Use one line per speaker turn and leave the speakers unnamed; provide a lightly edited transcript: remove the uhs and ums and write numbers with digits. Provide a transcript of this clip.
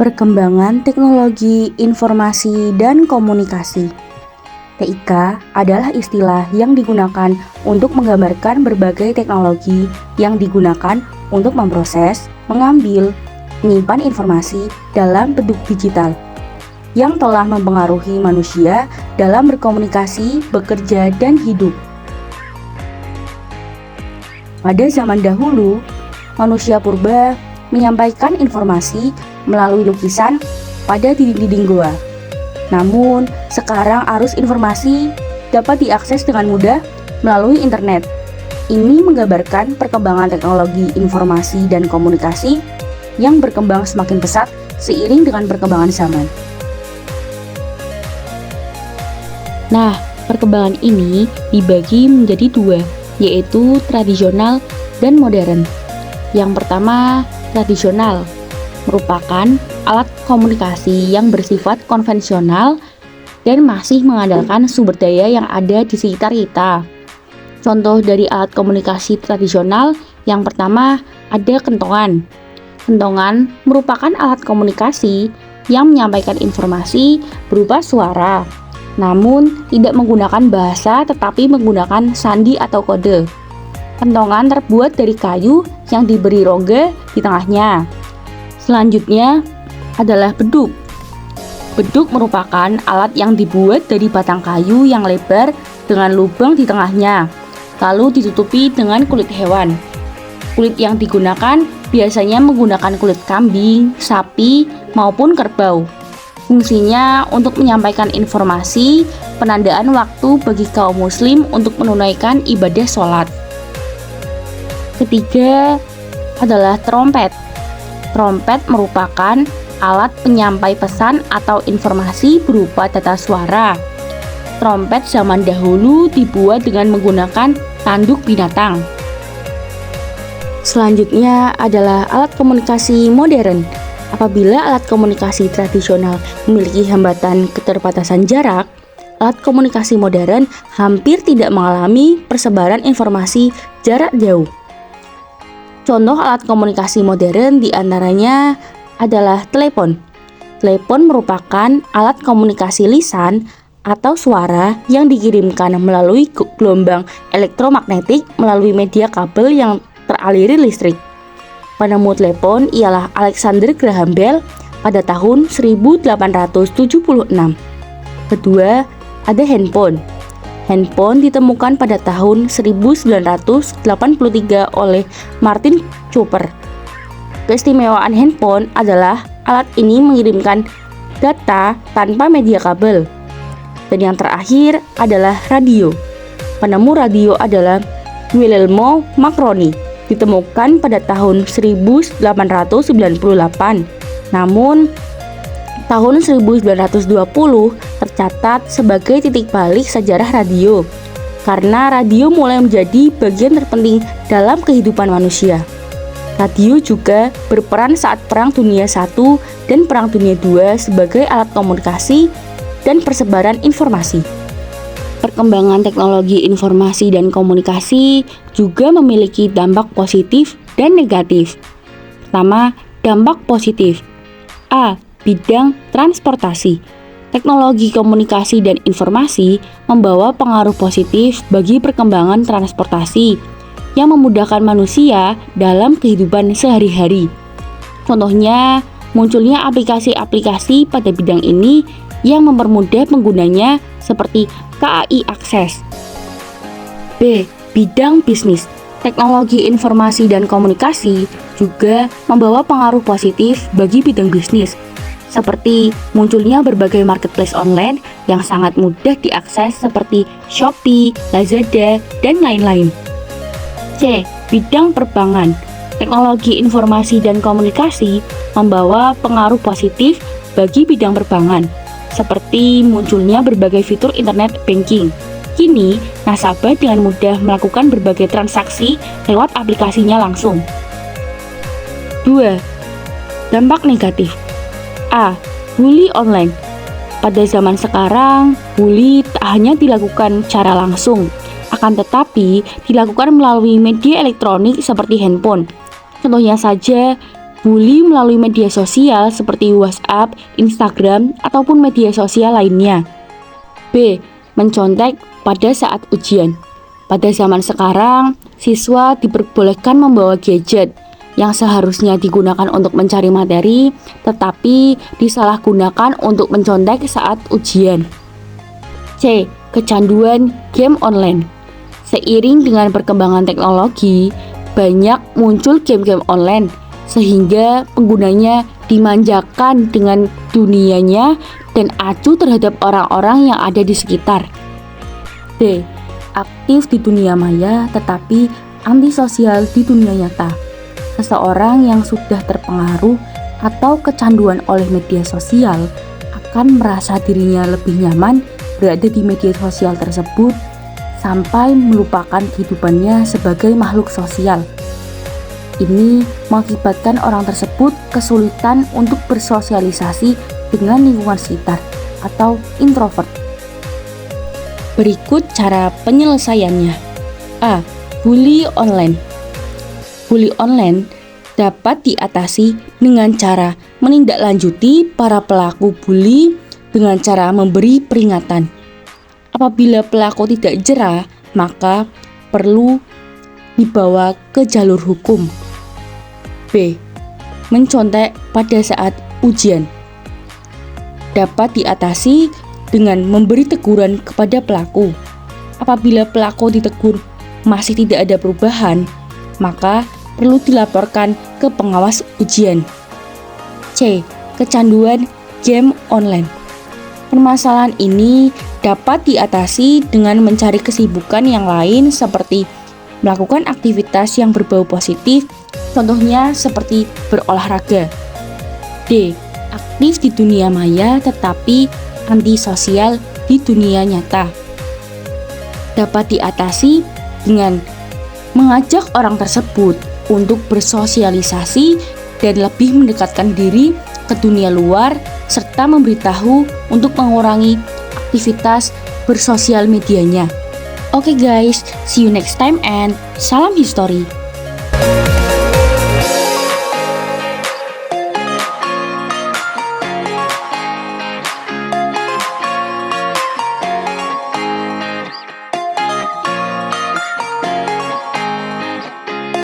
Perkembangan teknologi informasi dan komunikasi. TIK adalah istilah yang digunakan untuk menggambarkan berbagai teknologi yang digunakan untuk memproses, mengambil, menyimpan informasi dalam bentuk digital yang telah mempengaruhi manusia dalam berkomunikasi, bekerja, dan hidup. Pada zaman dahulu, manusia purba menyampaikan informasi melalui lukisan pada dinding-dinding goa. Namun, sekarang arus informasi dapat diakses dengan mudah melalui internet. Ini menggambarkan perkembangan teknologi informasi dan komunikasi yang berkembang semakin pesat seiring dengan perkembangan zaman.
Nah, perkembangan ini dibagi menjadi dua, yaitu tradisional dan modern. Yang pertama, tradisional merupakan alat komunikasi yang bersifat konvensional dan masih mengandalkan sumber daya yang ada di sekitar kita. Contoh dari alat komunikasi tradisional yang pertama ada kentongan. Kentongan merupakan alat komunikasi yang menyampaikan informasi berupa suara, namun tidak menggunakan bahasa tetapi menggunakan sandi atau kode. Kentongan terbuat dari kayu yang diberi rongga di tengahnya. Selanjutnya adalah beduk. Beduk merupakan alat yang dibuat dari batang kayu yang lebar dengan lubang di tengahnya, lalu ditutupi dengan kulit hewan. Kulit yang digunakan biasanya menggunakan kulit kambing, sapi, maupun kerbau. Fungsinya untuk menyampaikan informasi, penandaan waktu bagi kaum muslim untuk menunaikan ibadah sholat. Ketiga adalah trompet. Trompet merupakan alat penyampai pesan atau informasi berupa tata suara. Trompet zaman dahulu dibuat dengan menggunakan tanduk binatang. Selanjutnya adalah alat komunikasi modern. Apabila alat komunikasi tradisional memiliki hambatan keterbatasan jarak, alat komunikasi modern hampir tidak mengalami persebaran informasi jarak jauh. Contoh alat komunikasi modern diantaranya adalah telepon. Telepon merupakan alat komunikasi lisan atau suara yang dikirimkan melalui gelombang elektromagnetik melalui media kabel yang teraliri listrik. Penemu telepon ialah Alexander Graham Bell pada tahun 1876. Kedua, ada handphone. Handphone ditemukan pada tahun 1983 oleh Martin Cooper. Keistimewaan handphone adalah alat ini mengirimkan data tanpa media kabel. Dan yang terakhir adalah radio. Penemu radio adalah Guglielmo Marconi, ditemukan pada tahun 1898. Namun, tahun 1920 tercatat sebagai titik balik sejarah radio, karena radio mulai menjadi bagian terpenting dalam kehidupan manusia. Radio juga berperan saat Perang Dunia I dan Perang Dunia II sebagai alat komunikasi dan persebaran informasi. Perkembangan teknologi informasi dan komunikasi juga memiliki dampak positif dan negatif. Pertama, dampak positif. A. Bidang transportasi. Teknologi komunikasi dan informasi membawa pengaruh positif bagi perkembangan transportasi yang memudahkan manusia dalam kehidupan sehari-hari. Contohnya, munculnya aplikasi-aplikasi pada bidang ini yang mempermudah penggunanya seperti KAI Akses. B. Bidang bisnis. Teknologi informasi dan komunikasi juga membawa pengaruh positif bagi bidang bisnis, seperti munculnya berbagai marketplace online yang sangat mudah diakses seperti Shopee, Lazada, dan lain-lain. C. Bidang perbankan. Teknologi informasi dan komunikasi membawa pengaruh positif bagi bidang perbankan, seperti munculnya berbagai fitur internet banking. Kini, nasabah dengan mudah melakukan berbagai transaksi lewat aplikasinya langsung. 2. Dampak negatif. A. Bully online. Pada zaman sekarang, bully tak hanya dilakukan secara langsung, akan tetapi dilakukan melalui media elektronik seperti handphone. Contohnya saja, bully melalui media sosial seperti WhatsApp, Instagram, ataupun media sosial lainnya. B. Mencontek pada saat ujian. Pada zaman sekarang, siswa diperbolehkan membawa gadget yang seharusnya digunakan untuk mencari materi, tetapi disalahgunakan untuk mencontek saat ujian. C. Kecanduan game online. Seiring dengan perkembangan teknologi, banyak muncul game-game online, sehingga penggunanya dimanjakan dengan dunianya dan acuh terhadap orang-orang yang ada di sekitar. D. Aktif di dunia maya tetapi antisosial di dunia nyata. Seseorang yang sudah terpengaruh atau kecanduan oleh media sosial akan merasa dirinya lebih nyaman berada di media sosial tersebut sampai melupakan kehidupannya sebagai makhluk sosial. Ini mengakibatkan orang tersebut kesulitan untuk bersosialisasi dengan lingkungan sekitar atau introvert. Berikut cara penyelesaiannya. A. Bully online. Bully online dapat diatasi dengan cara menindaklanjuti para pelaku bully dengan cara memberi peringatan. Apabila pelaku tidak jera, maka perlu dibawa ke jalur hukum. B. Mencontek pada saat ujian. Dapat diatasi dengan memberi teguran kepada pelaku. Apabila pelaku ditegur masih tidak ada perubahan, maka perlu dilaporkan ke pengawas ujian. C. Kecanduan game online. Permasalahan ini dapat diatasi dengan mencari kesibukan yang lain seperti melakukan aktivitas yang berbau positif, contohnya seperti berolahraga. D. Aktif di dunia maya tetapi antisosial di dunia nyata. Dapat diatasi dengan mengajak orang tersebut untuk bersosialisasi dan lebih mendekatkan diri ke dunia luar serta memberitahu untuk mengurangi aktivitas bersosial medianya. Oke guys, see you next time and salam history.